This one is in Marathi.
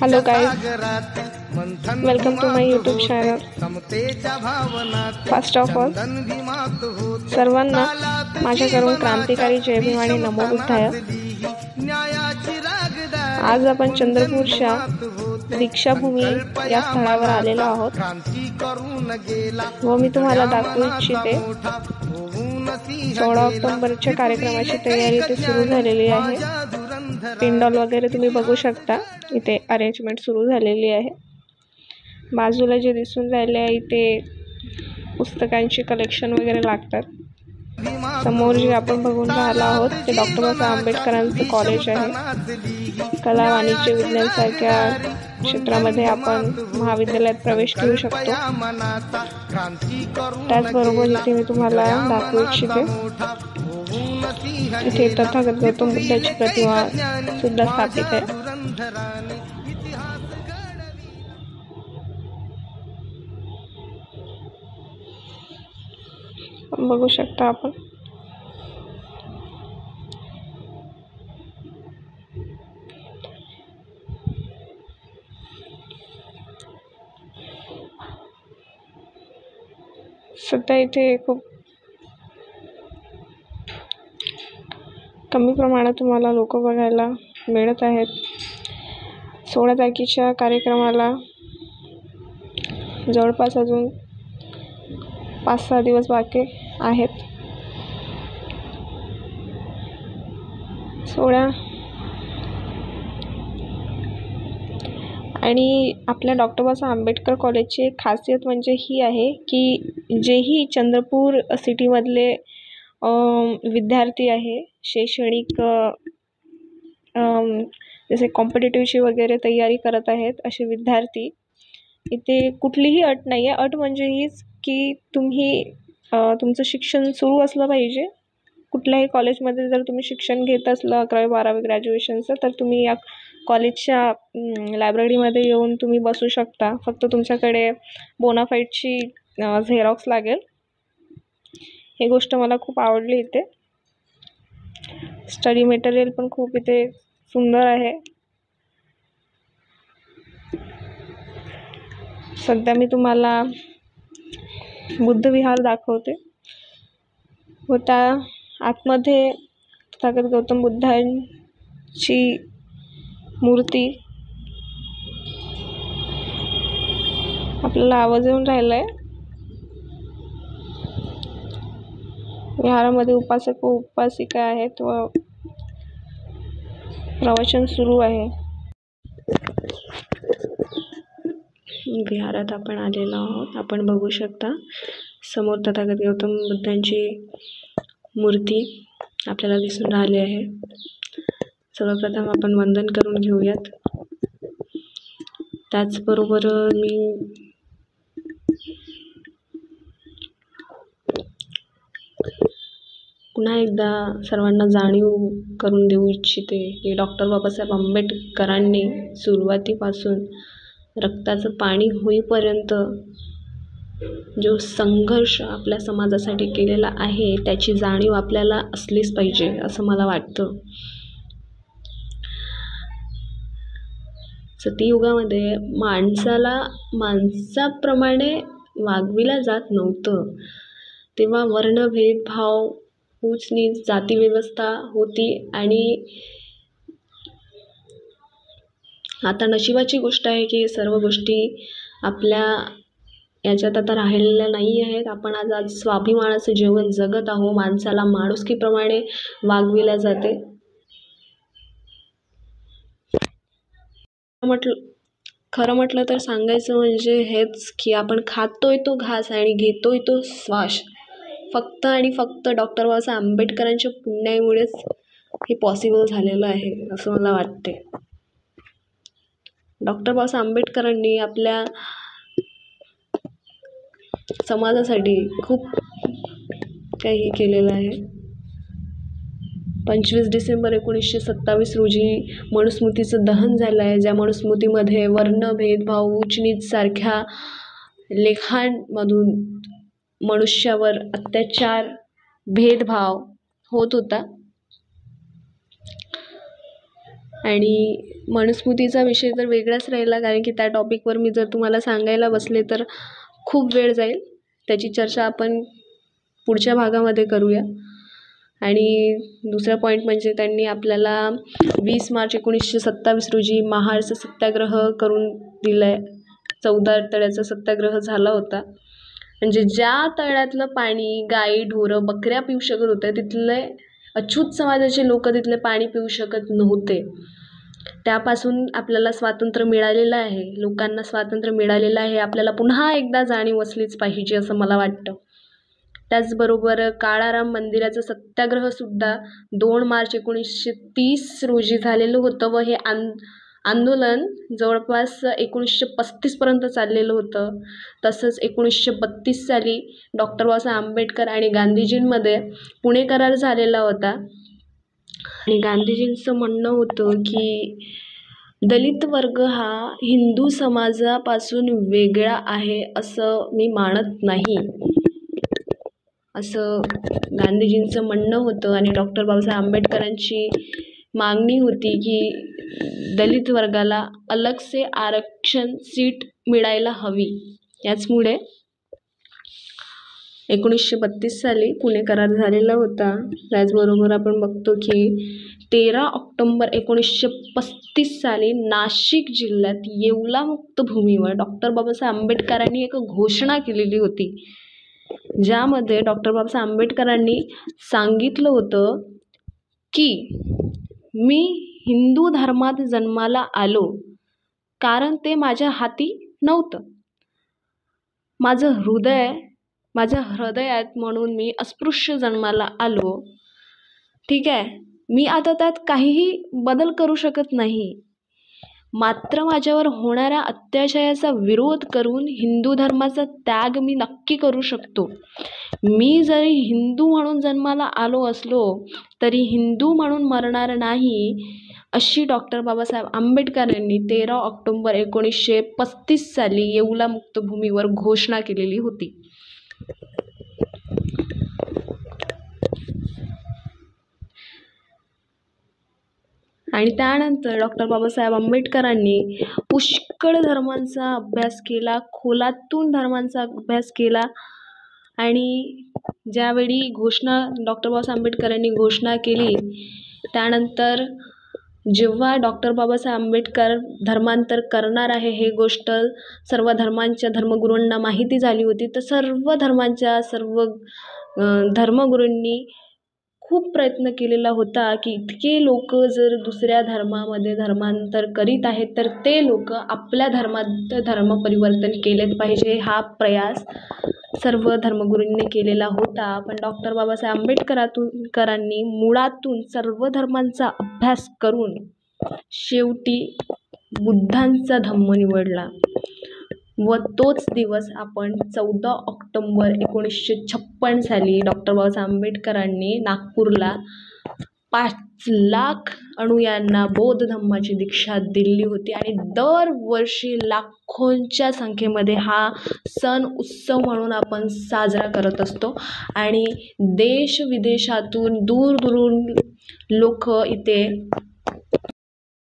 Hello guys, welcome to my YouTube channel. First of all, सर्वांना माझ्याकडून क्रांतिकारी जय भीम आणि नमो बुद्धाय. आज आपण चंद्रपूरच्या दीक्षाभूमी या स्थळावर आलेलो आहोत व मी तुम्हाला दाखवू इच्छिते 16 ऑक्टोबरच्या कार्यक्रमाची तयारी इथे सुरू झालेली आहे. पेंडॉल वगैरे तुम्ही बघू शकता, इथे अरेंजमेंट सुरू झालेली आहे. बाजूला जे दिसून राहिले आहे इथे पुस्तकांची कलेक्शन वगैरे लागतात. समोर जे आपण बघून राहिलो आहोत ते डॉक्टर बाबासाहेब आंबेडकरांचं कॉलेज आहे. कला वाणिज्य विज्ञान सारख्या क्षेत्रामध्ये आपण महाविद्यालयात प्रवेश घेऊ शकतो. त्याचबरोबर इथे मी तुम्हाला दाखवू इच्छिते इथे तथागत गौतम बुद्धाची प्रतिमा सुद्धा स्थापित आहे. बघू शकता आपण सध्या इथे खूप कमी प्रमाणात तुम्हाला लोक बघायला मिळत आहेत. 16 तारखेच्या कार्यक्रमाला जवळपास अजून 5-6 दिवस बाकी आहेत. 16 आणि आपल्या डॉक्टर बाबासाहेब आंबेडकर कॉलेजची एक खासियत म्हणजे ही आहे की जेही चंद्रपूर सिटीमधले विद्यार्थी आहे, शैक्षणिक जसे कॉम्पिटिटिव्हची वगैरे तयारी करत आहेत असे विद्यार्थी, इथे कुठलीही अट नाही आहे. अट म्हणजे हीच की तुम्ही तुमचं शिक्षण सुरू असलं पाहिजे. कुठल्याही कॉलेजमध्ये जर तुम्ही शिक्षण घेत असलं 11वी 12वी ग्रॅज्युएशनचं, तर तुम्ही या कॉलेजच्या लायब्ररीमध्ये येऊन तुम्ही बसू शकता. फक्त तुमच्याकडे बोनाफाईडची झेरॉक्स लागेल. ही गोष्ट मला खूप आवडली. इथे स्टडी मटेरियल पण खूप इथे सुंदर आहे. सध्या मी तुम्हाला बुद्ध विहार दाखवते व त्या आतमध्ये तथागत गौतम बुद्धांची मूर्ती आपल्याला आवाज येऊन राहिला आहे. विहारामध्ये उपासक व उपासिका आहेत व प्रवचन सुरू आहे. विहारात आपण आलेलो आहोत. आपण बघू शकता समोर तथागत गौतम बुद्धांची मूर्ती आपल्याला दिसून राहिली आहे. सर्वप्रथम आपण वंदन करून घेऊयात. त्याचबरोबर मी पुन्हा एकदा सर्वांना जाणीव करून देऊ इच्छिते की डॉक्टर बाबासाहेब आंबेडकरांनी सुरुवातीपासून रक्ताचं पाणी होईपर्यंत जो संघर्ष आपल्या समाजासाठी केलेला आहे त्याची जाणीव आपल्याला असलीच पाहिजे असं मला वाटतं. सतयुगामध्ये माणसाला माणसाप्रमाणे वागविला जात नव्हतं. तेव्हा वर्ण भेदभाव, ऊच नीच, जाती व्यवस्था होती. आणि आता नशिबाची गोष्ट आहे की सर्व गोष्टी आपल्या याच्यात आता राहिलेल्या नाही आहेत. आपण आज स्वाभिमानाचं जीवन जगत आहोत. माणसाला माणुसकीप्रमाणे वागविल्या जाते. खरं म्हटलं तर सांगायचं म्हणजे हेच की आपण खातोय तो घास आणि घेतोय तो श्वास फक्त आणि फक्त डॉक्टर बाबासाहेब आंबेडकरांच्या पुण्याईमुळेच हे पॉसिबल झालेलं आहे असं मला वाटते. डॉक्टर बाबासाहेब आंबेडकरांनी आपल्या समाजासाठी खूप काही केलेलं आहे. 25 डिसेंबर 1927 रोजी मनुस्मृतीचं दहन झालं आहे. ज्या मनुस्मृतीमध्ये वर्ण भेदभाव, ऊच नीच सारख्या लेखांमधून मनुष्यावर अत्याचार, भेदभाव होत होता. आणि मनुस्मृतीचा विषय तर वेगळाच राहिला, कारण की त्या टॉपिकवर मी जर तुम्हाला सांगायला बसले तर खूप वेळ जाईल. त्याची चर्चा आपण पुढच्या भागामध्ये करूया. आणि दुसरा पॉईंट म्हणजे त्यांनी आपल्याला 20 मार्च 1927 रोजी महाडचा सत्याग्रह करून दिला आहे. 14 तळ्याचा सत्याग्रह झाला होता. म्हणजे ज्या तळ्यातलं पाणी गाई ढोरं बकऱ्या पिऊ शकत होते, तिथले अछूत समाजाचे लोक तिथले पाणी पिऊ शकत नव्हते. त्यापासून आपल्याला स्वातंत्र्य मिळालेलं आहे, लोकांना स्वातंत्र्य मिळालेलं आहे. आपल्याला पुन्हा एकदा जाणीव असलीच पाहिजे असं मला वाटतं. त्याचबरोबर काळाराम मंदिराचं सत्याग्रह सुद्धा 2 मार्च 1930 रोजी झालेलं होतं व हे आंदोलन जवळपास 1935 पर्यंत चाललेलं होतं. तसंच 1932 साली डॉक्टर बाबासाहेब आंबेडकर आणि गांधीजींमध्ये पुणे करार झालेला होता. आणि गांधीजींचं म्हणणं होतं की दलित वर्ग हा हिंदू समाजापासून वेगळा आहे असं मी मानत नाही, असं गांधीजींचं म्हणणं होतं. आणि डॉक्टर बाबासाहेब आंबेडकरांची मागणी होती की दलित वर्गाला अलगसे आरक्षण सीट मिळायला हवी. याचमुळे 1932 साली पुणे करार झालेला होता. त्याचबरोबर आपण बघतो की 13 ऑक्टोंबर 1935 साली नाशिक जिल्ह्यात येवला मुक्त भूमीवर डॉक्टर बाबासाहेब आंबेडकरांनी एक घोषणा केलेली होती, ज्यामध्ये डॉक्टर बाबासाहेब आंबेडकरांनी सांगितलं होतं की मी हिंदू धर्मात जन्माला आलो कारण ते माझ्या हाती नव्हतं. माझ्या हृदयात म्हणून मी अस्पृश्य जन्माला आलो. ठीक आहे, मी आता त्यात काहीही बदल करू शकत नाही. मात्र माझ्यावर होणाऱ्या अत्याचाराचा विरोध करून हिंदू धर्माचा त्याग मी नक्की करू शकतो. मी जरी हिंदू म्हणून जन्माला आलो असलो तरी हिंदू म्हणून मरणार नाही, अशी डॉक्टर बाबासाहेब आंबेडकरांनी 13 ऑक्टोंबर 1935 साली येवला मुक्त भूमीवर घोषणा केलेली होती. आणि त्यानंतर डॉक्टर बाबासाहेब आंबेडकरांनी पुष्कळ धर्मांचा अभ्यास केला, खोलातून धर्मांचा अभ्यास केला. आणि ज्यावेळी डॉक्टर बाबासाहेब आंबेडकरांनी घोषणा केली, त्यानंतर जेव्हा डॉक्टर बाबासाहेब आंबेडकर धर्मांतर करणार आहे हे गोष्ट सर्व धर्मांच्या धर्मगुरूंना माहिती झाली होती. तर सर्व धर्मगुरूंनी खूप प्रयत्न केलेला होता की इतके लोक जर दुसऱ्या धर्मामध्ये धर्मांतर करीत आहेत तर ते लोक आपल्या धर्मात धर्मपरिवर्तन केले पाहिजे. हा प्रयास सर्व धर्मगुरूंनी केलेला होता. पण डॉक्टर बाबासाहेब आंबेडकरांनी मुळातून सर्व धर्मांचा अभ्यास करून शेवटी बुद्धांचा धम्म निवडला व तोच दिवस आपण 14 ऑक्टोंबर 1956 साली डॉक्टर बाबासाहेब आंबेडकरांनी नागपूरला 5 लाख अनुयायांना बौद्ध धम्माची दीक्षा दिली होती. आणि दरवर्षी लाखोंच्या संख्येमध्ये हा सण उत्सव म्हणून आपण साजरा करत असतो. आणि देश विदेशातून दूरदूरून लोक इथे